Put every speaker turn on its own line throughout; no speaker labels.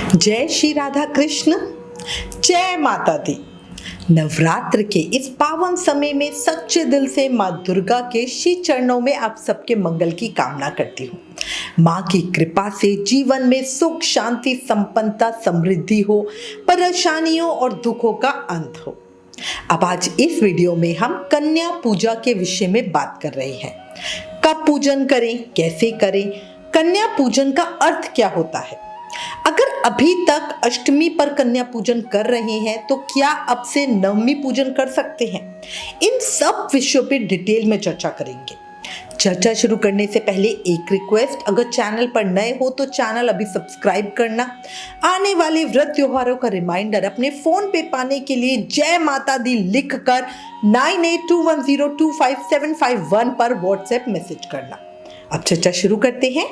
जय श्री राधा कृष्ण, जय माता दी। नवरात्र के इस पावन समय में सच्चे दिल से माँ दुर्गा के श्री चरणों में आप सबके मंगल की कामना करती हूँ। माँ की कृपा से जीवन में सुख, शांति, संपन्नता, समृद्धि हो, परेशानियों और दुखों का अंत हो। अब आज इस वीडियो में हम कन्या पूजा के विषय में बात कर रहे हैं। कब पूजन करें, कैसे करें, कन्या पूजन का अर्थ क्या होता है। अगर अभी तक अष्टमी पर कन्या पूजन कर रहे हैं तो क्या अब से नवमी पूजन कर सकते हैं। इन सब विषयों पे डिटेल में चर्चा करेंगे। चर्चा शुरू करने से पहले एक रिक्वेस्ट, अगर चैनल पर नए हो तो चैनल अभी सब्सक्राइब करना। आने वाले व्रत त्योहारों का रिमाइंडर अपने फोन पे पाने के लिए जय माता दी लिखकर 9821025751 पर व्हाट्सएप मैसेज करना। अब चर्चा शुरू करते हैं।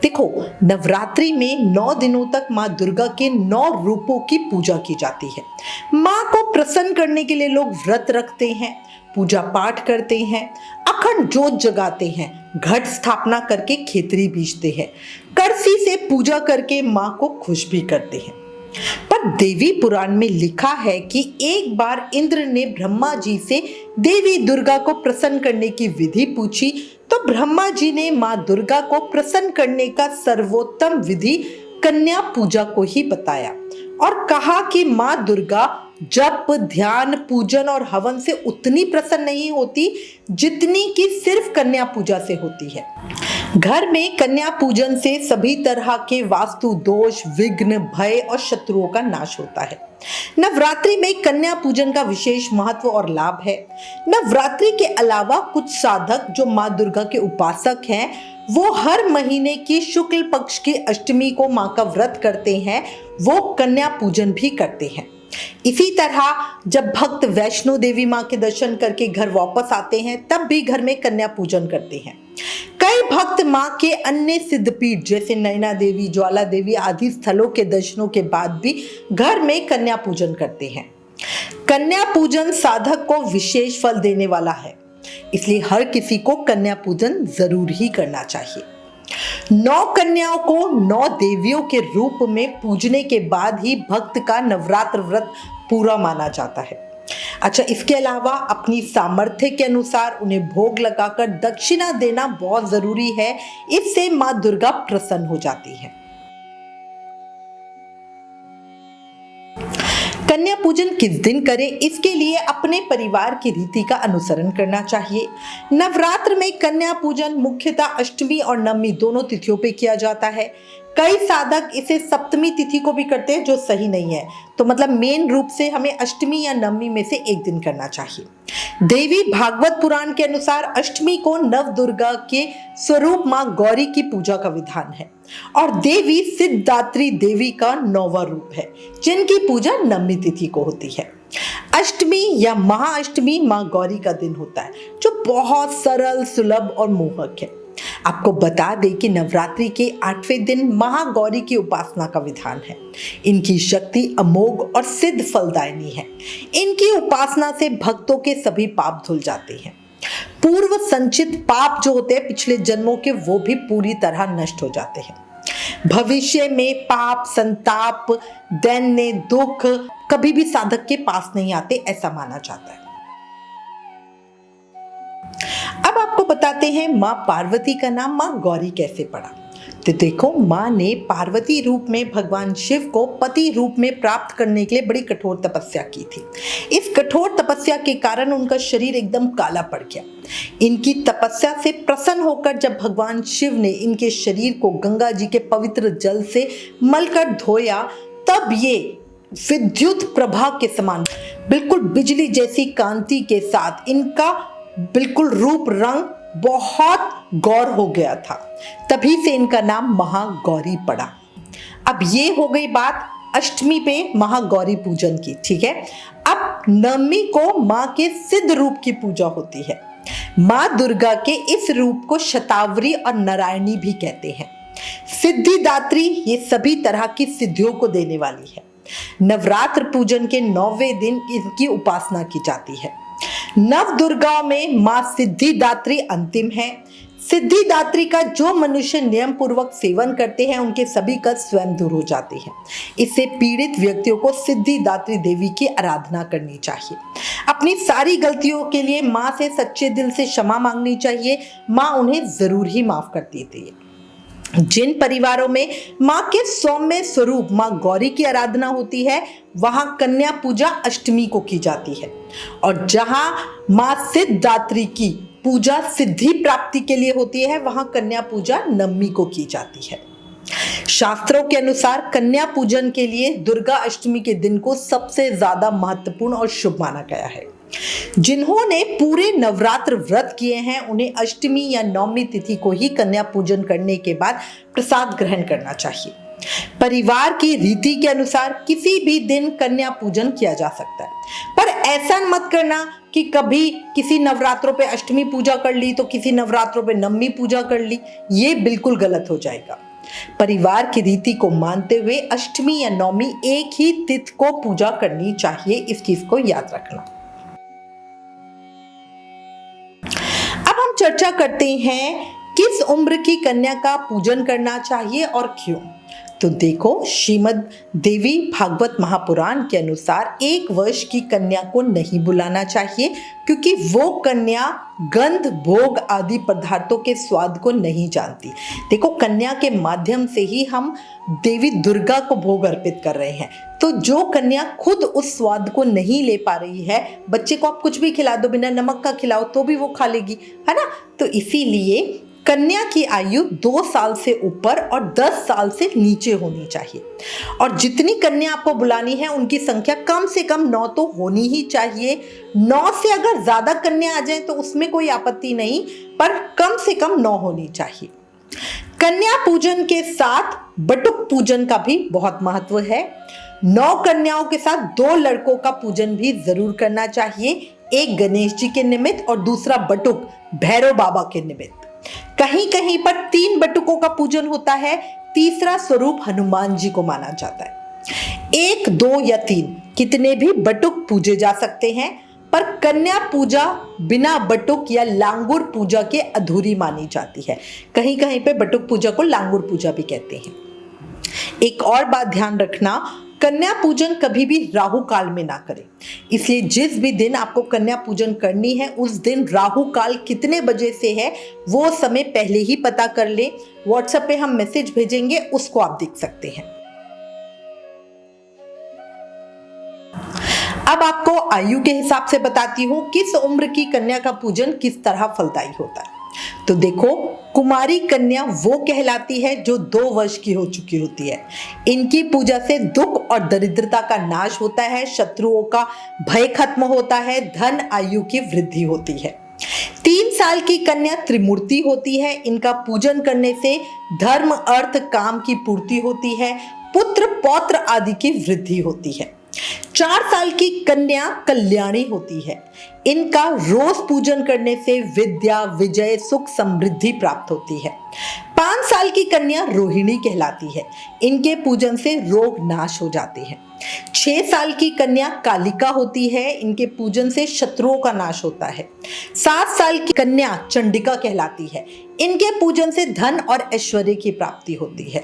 देखो, नवरात्रि में 9 दिनों तक माँ दुर्गा के 9 रूपों की पूजा की जाती है। माँ को प्रसन्न करने के लिए लोग व्रत रखते हैं, पूजा पाठ करते हैं, अखंड जोत जगाते हैं, घट स्थापना करके खेतरी बीजते हैं, कलसी से पूजा करके माँ को खुश भी करते हैं। पर देवी पुराण में लिखा है कि एक बार इंद्र ने ब्रह्मा जी से देवी दुर्गा को प्रसन्न करने की विधि पूछी तो ब्रह्मा जी ने माँ दुर्गा को प्रसन्न करने का सर्वोत्तम विधि कन्या पूजा को ही बताया और कहा कि माँ दुर्गा जप, ध्यान, पूजन और हवन से उतनी प्रसन्न नहीं होती जितनी कि सिर्फ कन्या पूजा से होती है। घर में कन्या पूजन से सभी तरह के वास्तु दोष, विघ्न, भय और शत्रुओं का नाश होता है। नवरात्रि में कन्या पूजन का विशेष महत्व और लाभ है। नवरात्रि के अलावा कुछ साधक जो माँ दुर्गा के उपासक हैं, वो हर महीने की शुक्ल पक्ष की अष्टमी को माँ का व्रत करते हैं, वो कन्या पूजन भी करते हैं। इसी तरह जब भक्त वैष्णो देवी माँ के दर्शन करके घर वापस आते हैं तब भी घर में कन्या पूजन करते हैं। कई भक्त माँ के अन्य सिद्धपीठ जैसे नैना देवी, ज्वाला देवी आदि स्थलों के दर्शनों के बाद भी घर में कन्या पूजन करते हैं। कन्या पूजन साधक को विशेष फल देने वाला है, इसलिए हर किसी को कन्या पूजन जरूर ही करना चाहिए। 9 कन्याओं को 9 देवियों के रूप में पूजने के बाद ही भक्त का नवरात्र व्रत पूरा माना जाता है। अच्छा, इसके अलावा अपनी सामर्थ्य के अनुसार उन्हें भोग लगाकर दक्षिणा देना बहुत जरूरी है। इससे माँ दुर्गा प्रसन्न हो जाती है। कन्या पूजन किस दिन करें, इसके लिए अपने परिवार की रीति का अनुसरण करना चाहिए। नवरात्र में कन्या पूजन मुख्यतः अष्टमी और नवमी दोनों तिथियों पे किया जाता है। कई साधक इसे सप्तमी तिथि को भी करते हैं, जो सही नहीं है। तो मतलब मेन रूप से हमें अष्टमी या नवमी में से एक दिन करना चाहिए। देवी भागवत पुराण के अनुसार अष्टमी को नव दुर्गा के स्वरूप माँ गौरी की पूजा का विधान है और देवी सिद्धात्री देवी का 9वां रूप है, जिनकी पूजा नवमी तिथि को होती है। अष्टमी या महाअष्टमी माँ गौरी का दिन होता है, जो बहुत सरल, सुलभ और मोहक है। आपको बता दें कि नवरात्रि के 8वें दिन महागौरी की उपासना का विधान है। इनकी शक्ति अमोघ और सिद्ध फलदायिनी है। इनकी उपासना से भक्तों के सभी पाप धुल जाते हैं। पूर्व संचित पाप जो होते हैं पिछले जन्मों के, वो भी पूरी तरह नष्ट हो जाते हैं। भविष्य में पाप, संताप, दैन्य, दुख कभी भी साधक के पास नहीं आते, ऐसा माना जाता है। अब आपको बताते हैं माँ पार्वती का नाम माँ गौरी कैसे पड़ा। तो देखो, माँ ने पार्वती रूप में भगवान शिव को पति रूप में प्राप्त करने के लिए बड़ी कठोर तपस्या की थी। इस कठोर तपस्या के कारण उनका शरीर एकदम काला पड़ गया। इनकी तपस्या से प्रसन्न होकर जब भगवान शिव ने इनके शरीर को गंगा जी के पवित्र जल से मलकर धोया, तब ये विद्युत प्रभा के समान बिल्कुल बिजली जैसी कांति के साथ इनका बिल्कुल रूप रंग बहुत गौर हो गया था। तभी से इनका नाम महागौरी पड़ा। अब ये हो गई बात अष्टमी पे महागौरी पूजन की, ठीक है। अब नवमी को माँ के सिद्ध रूप की पूजा होती है। माँ दुर्गा के इस रूप को शतावरी और नारायणी भी कहते हैं। सिद्धिदात्री ये सभी तरह की सिद्धियों को देने वाली है। नवरात्र पूजन के 9वें दिन इनकी उपासना की जाती है। नव दुर्गा में माँ सिद्धिदात्री अंतिम है। सिद्धिदात्री का जो मनुष्य नियम पूर्वक सेवन करते हैं उनके सभी कष्ट स्वयं दूर हो जाते हैं। इससे पीड़ित व्यक्तियों को सिद्धिदात्री देवी की आराधना करनी चाहिए। अपनी सारी गलतियों के लिए माँ से सच्चे दिल से क्षमा मांगनी चाहिए। माँ उन्हें जरूर ही माफ कर देती है। जिन परिवारों में माँ के सौम्य स्वरूप माँ गौरी की आराधना होती है वहां कन्या पूजा अष्टमी को की जाती है, और जहां माँ सिद्धिदात्री की पूजा सिद्धि प्राप्ति के लिए होती है वहां कन्या पूजा नवमी को की जाती है। शास्त्रों के अनुसार कन्या पूजन के लिए दुर्गा अष्टमी के दिन को सबसे ज्यादा महत्वपूर्ण और शुभ माना गया है। जिन्होंने पूरे नवरात्र व्रत किए हैं उन्हें अष्टमी या नवमी तिथि को ही कन्या पूजन करने के बाद प्रसाद ग्रहण करना चाहिए। परिवार की रीति के अनुसार किसी भी दिन कन्या पूजन किया जा सकता है, पर ऐसा मत करना कि कभी किसी नवरात्रों पे अष्टमी पूजा कर ली तो किसी नवरात्रों पे नवमी पूजा कर ली। ये बिल्कुल गलत हो जाएगा। परिवार की रीति को मानते हुए अष्टमी या नवमी एक ही तिथि को पूजा करनी चाहिए, इस चीज को याद रखना। अब हम चर्चा करते हैं किस उम्र की कन्या का पूजन करना चाहिए और क्यों। तो देखो, श्रीमद् देवी भागवत महापुराण के अनुसार 1 वर्ष की कन्या को नहीं बुलाना चाहिए, क्योंकि वो कन्या गंध भोग आदि पदार्थों के स्वाद को नहीं जानती। देखो, कन्या के माध्यम से ही हम देवी दुर्गा को भोग अर्पित कर रहे हैं, तो जो कन्या खुद उस स्वाद को नहीं ले पा रही है, बच्चे को आप कुछ भी खिला दो, बिना नमक का खिलाओ तो भी वो खा लेगी, है ना। तो इसीलिए कन्या की आयु 2 साल से ऊपर और 10 साल से नीचे होनी चाहिए। और जितनी कन्या आपको बुलानी है उनकी संख्या कम से कम 9 तो होनी ही चाहिए। 9 से अगर ज्यादा कन्या आ जाए तो उसमें कोई आपत्ति नहीं, पर कम से कम 9 होनी चाहिए। कन्या पूजन के साथ बटुक पूजन का भी बहुत महत्व है। 9 कन्याओं के साथ 2 लड़कों का पूजन भी जरूर करना चाहिए, एक गणेश जी के निमित्त और दूसरा बटुक भैरव बाबा के निमित्त। कहीं कहीं पर 3 बटुकों का पूजन होता है, तीसरा स्वरूप हनुमान जी को माना जाता है। 1, 2 या 3 कितने भी बटुक पूजे जा सकते हैं, पर कन्या पूजा बिना बटुक या लांगुर पूजा के अधूरी मानी जाती है। कहीं कहीं पे बटुक पूजा को लांगुर पूजा भी कहते हैं। एक और बात ध्यान रखना, कन्या पूजन कभी भी राहु काल में ना करें। इसलिए जिस भी दिन आपको कन्या पूजन करनी है उस दिन राहु काल कितने बजे से है वो समय पहले ही पता कर ले। व्हाट्सएप पे हम मैसेज भेजेंगे, उसको आप देख सकते हैं। अब आपको आयु के हिसाब से बताती हूं किस उम्र की कन्या का पूजन किस तरह फलदायी होता है। तो देखो, कुमारी कन्या वो कहलाती है जो 2 वर्ष की हो चुकी होती है। इनकी पूजा से दुख और दरिद्रता का नाश होता है, शत्रुओं का भय खत्म होता है, धन आयु की वृद्धि होती है। 3 साल की कन्या त्रिमूर्ति होती है। इनका पूजन करने से धर्म अर्थ काम की पूर्ति होती है, पुत्र पौत्र आदि की वृद्धि होती है। 4 साल की कन्या कल्याणी होती है। इनका रोज पूजन करने से विद्या विजय सुख समृद्धि प्राप्त होती है। 5 साल की कन्या रोहिणी कहलाती है। इनके पूजन से रोग नाश हो जाते हैं। 6 साल की कन्या कालिका होती है। इनके पूजन से शत्रुओं का नाश होता है। 7 साल की कन्या चंडिका कहलाती है। इनके पूजन से धन और ऐश्वर्य की प्राप्ति होती है।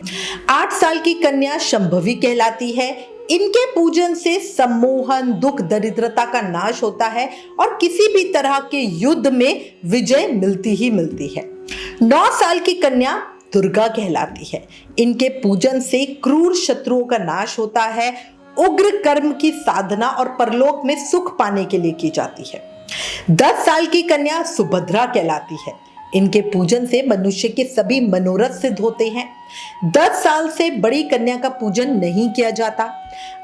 8 साल की कन्या शंभवी कहलाती है। इनके पूजन से सम्मोहन दुख दरिद्रता का नाश होता है और किसी भी तरह के युद्ध में विजय मिलती ही मिलती है। 9 साल की कन्या दुर्गा कहलाती है। इनके पूजन से क्रूर शत्रुओं का नाश होता है, उग्र कर्म की साधना और परलोक में सुख पाने के लिए की जाती है। 10 साल की कन्या सुभद्रा कहलाती है। इनके पूजन से मनुष्य के सभी मनोरथ सिद्ध होते हैं। 10 साल से बड़ी कन्या का पूजन नहीं किया जाता।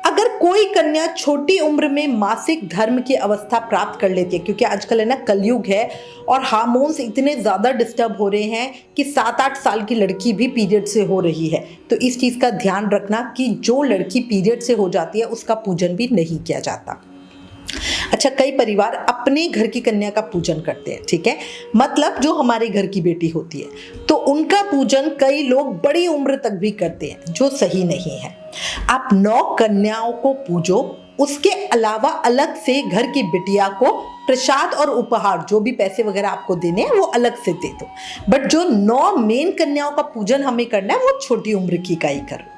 अगर कोई कन्या छोटी उम्र में मासिक धर्म की अवस्था प्राप्त कर लेती है, क्योंकि आजकल है ना कलयुग है और हार्मोन्स इतने ज़्यादा डिस्टर्ब हो रहे हैं कि 7-8 साल की लड़की भी पीरियड से हो रही है, तो इस चीज़ का ध्यान रखना कि जो लड़की पीरियड से हो जाती है उसका पूजन भी नहीं किया जाता। अच्छा, कई परिवार अपने घर की कन्या का पूजन करते हैं, ठीक है, मतलब जो हमारे घर की बेटी होती है, तो उनका पूजन कई लोग बड़ी उम्र तक भी करते हैं, जो सही नहीं है। आप 9 कन्याओं को पूजो, उसके अलावा अलग से घर की बिटिया को प्रसाद और उपहार, जो भी पैसे वगैरह आपको देने हैं वो अलग से दे दो। बट जो 9 मेन कन्याओं का पूजन हमें करना है वो छोटी उम्र की का ही करो।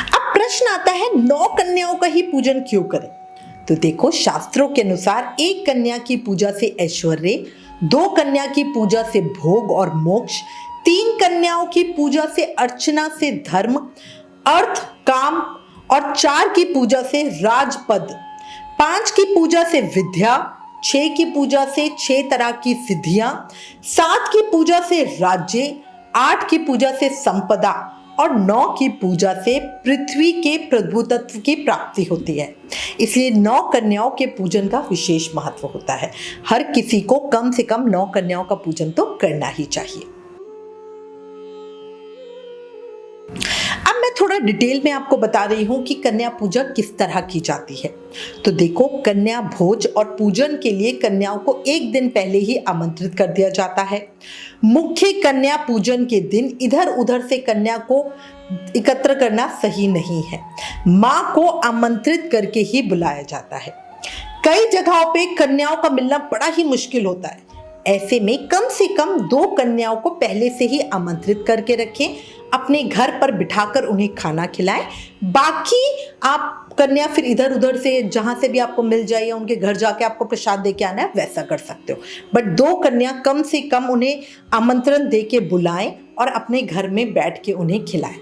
अब प्रश्न आता है 9 कन्याओं का ही पूजन क्यों करें? तो देखो, शास्त्रों के अनुसार 1 कन्या की पूजा से ऐश्वर्य, 2 कन्या की पूजा से भोग और मोक्ष, 3 कन्याओं की पूजा से अर्चना से धर्म, अर्थ, काम और 4 की पूजा से राजपद, 5 की पूजा से विद्या, 6 की पूजा से 6 तरह की सिद्धियां, 7 की पूजा से राज्य, 8 की पूजा से संपदा और 9 की पूजा से पृथ्वी के प्रभुत्व की प्राप्ति होती है। इसलिए 9 कन्याओं के पूजन का विशेष महत्व होता है। हर किसी को कम से कम 9 कन्याओं का पूजन तो करना ही चाहिए। अब मैं थोड़ा डिटेल में आपको बता रही हूं कि कन्या पूजा किस तरह की जाती है। तो देखो, कन्या भोज और पूजन के लिए कन्याओं को 1 दिन पहले ही आमंत्रित कर दिया जाता है। मुख्य कन्या पूजन के दिन इधर उधर से कन्या को एकत्र करना सही नहीं है। मां को आमंत्रित करके ही बुलाया जाता है। कई जगहों पे कन्याओं का मिलना बड़ा ही मुश्किल होता है। ऐसे में कम से कम 2 कन्याओं को पहले से ही आमंत्रित करके रखें, अपने घर पर बिठाकर उन्हें खाना खिलाएं। बाकी आप कन्या फिर इधर उधर से जहां से भी आपको मिल जाए या उनके घर जाके आपको प्रसाद दे के आना है वैसा कर सकते हो। बट 2 कन्या कम से कम उन्हें आमंत्रण दे के बुलाएं और अपने घर में बैठ के उन्हें खिलाएं।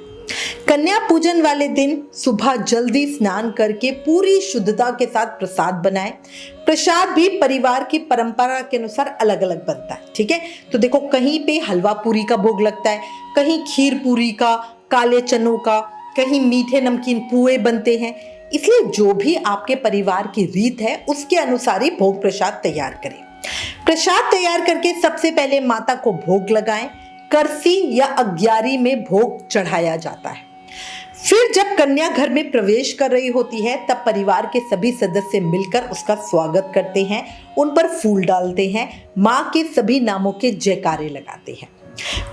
कन्या पूजन वाले दिन सुबह जल्दी स्नान करके पूरी शुद्धता के साथ प्रसाद बनाएं। प्रसाद भी परिवार की परंपरा के अनुसार अलग अलग बनता है, ठीक है। तो देखो, कहीं पे हलवा पूरी का भोग लगता है, कहीं खीर पूरी का, काले चनों का, कहीं मीठे नमकीन पुए बनते हैं। इसलिए जो भी आपके परिवार की रीत है उसके अनुसार ही भोग प्रसाद तैयार करें। प्रसाद तैयार करके सबसे पहले माता को भोग लगाएं। करसी या अग्यारी में भोग चढ़ाया जाता है। फिर जब कन्या घर में प्रवेश कर रही होती है तब परिवार के सभी सदस्य मिलकर उसका स्वागत करते हैं, उन पर फूल डालते हैं, माँ के सभी नामों के जयकारे लगाते हैं।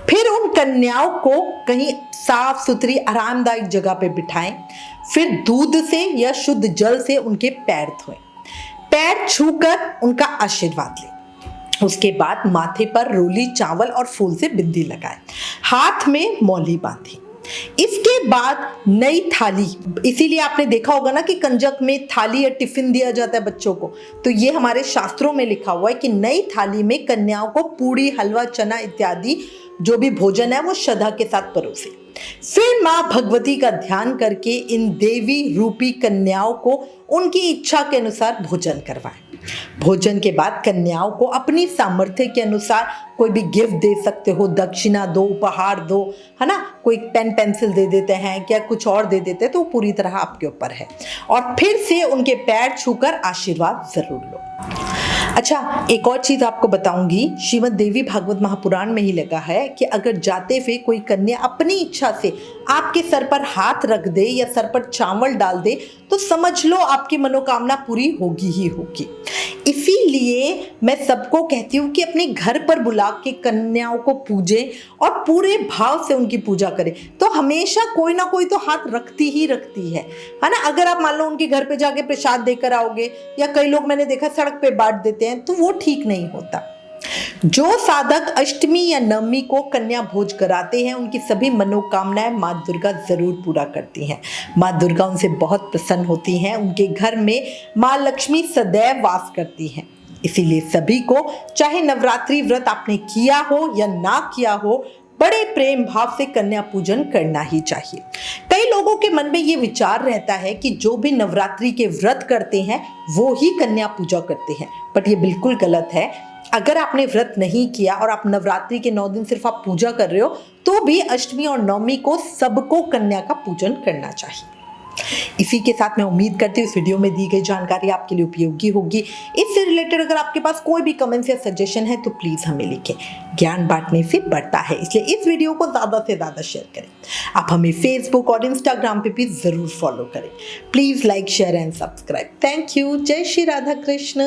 फिर उन कन्याओं को कहीं साफ सुथरी आरामदायक जगह पे बिठाएं। फिर दूध से या शुद्ध जल से उनके पैर धोएं, पैर छूकर उनका आशीर्वाद लें। उसके बाद माथे पर रोली चावल और फूल से बिंदी लगाएं, हाथ में मौली बांधें। इसके बाद नई थाली, इसीलिए आपने देखा होगा ना कि कंजक में थाली या टिफिन दिया जाता है बच्चों को। तो ये हमारे शास्त्रों में लिखा हुआ है कि नई थाली में कन्याओं को पूड़ी, हलवा, चना इत्यादि जो भी भोजन है वो श्रद्धा के साथ परोसे। फिर माँ भगवती का ध्यान करके इन देवी रूपी कन्याओं को उनकी इच्छा के अनुसार भोजन करवाएं। भोजन के बाद कन्याओं को अपनी सामर्थ्य के अनुसार कोई भी गिफ्ट दे सकते हो, दक्षिणा दो, उपहार दो, है ना। कोई पेन पेंसिल दे देते हैं, क्या कुछ और दे देते हैं, तो पूरी तरह आपके ऊपर है। और फिर से उनके पैर छूकर आशीर्वाद जरूर लो। अच्छा, एक और चीज आपको बताऊंगी, श्रीमद् देवी भागवत महापुराण में ही लगा है कि अगर जाते हुए कोई कन्या अपनी इच्छा से आपके सर पर हाथ रख दे या सर पर चावल डाल दे तो समझ लो आपकी मनोकामना पूरी होगी ही होगी। इसीलिए मैं सबको कहती हूँ कि अपने घर पर बुला के कन्याओं को पूजें और पूरे भाव से उनकी पूजा करें। तो हमेशा कोई ना कोई तो हाथ रखती ही रखती है ना। अगर आप मान लो उनके घर पे जाके प्रसाद देकर आओगे, या कई लोग मैंने देखा सड़क पे बांट देते हैं, तो वो ठीक नहीं होता। जो साधक अष्टमी या नवमी को कन्या भोज कराते हैं उनकी सभी मनोकामनाएं माँ दुर्गा जरूर पूरा करती हैं। माँ दुर्गा उनसे बहुत प्रसन्न होती हैं। उनके घर में माँ लक्ष्मी सदैव वास करती हैं। इसीलिए सभी को, चाहे नवरात्रि व्रत आपने किया हो या ना किया हो, बड़े प्रेम भाव से कन्या पूजन करना ही चाहिए। कई लोगों के मन में ये विचार रहता है कि जो भी नवरात्रि के व्रत करते हैं वो ही कन्या पूजा करते हैं, बट ये बिल्कुल गलत है। अगर आपने व्रत नहीं किया और आप नवरात्रि के 9 दिन सिर्फ आप पूजा कर रहे हो तो भी अष्टमी और नवमी को सबको कन्या का पूजन करना चाहिए। इसी के साथ मैं उम्मीद करती हूँ इस वीडियो में दी गई जानकारी आपके लिए उपयोगी होगी। इससे रिलेटेड अगर आपके पास कोई भी कमेंट्स या सजेशन है तो प्लीज हमें लिखें। ज्ञान बांटने से बढ़ता है, इसलिए इस वीडियो को ज्यादा से ज्यादा शेयर करें। आप हमें फेसबुक और इंस्टाग्राम पे भी जरूर फॉलो करें। Please like, share and subscribe. Thank you. जय श्री राधा कृष्ण।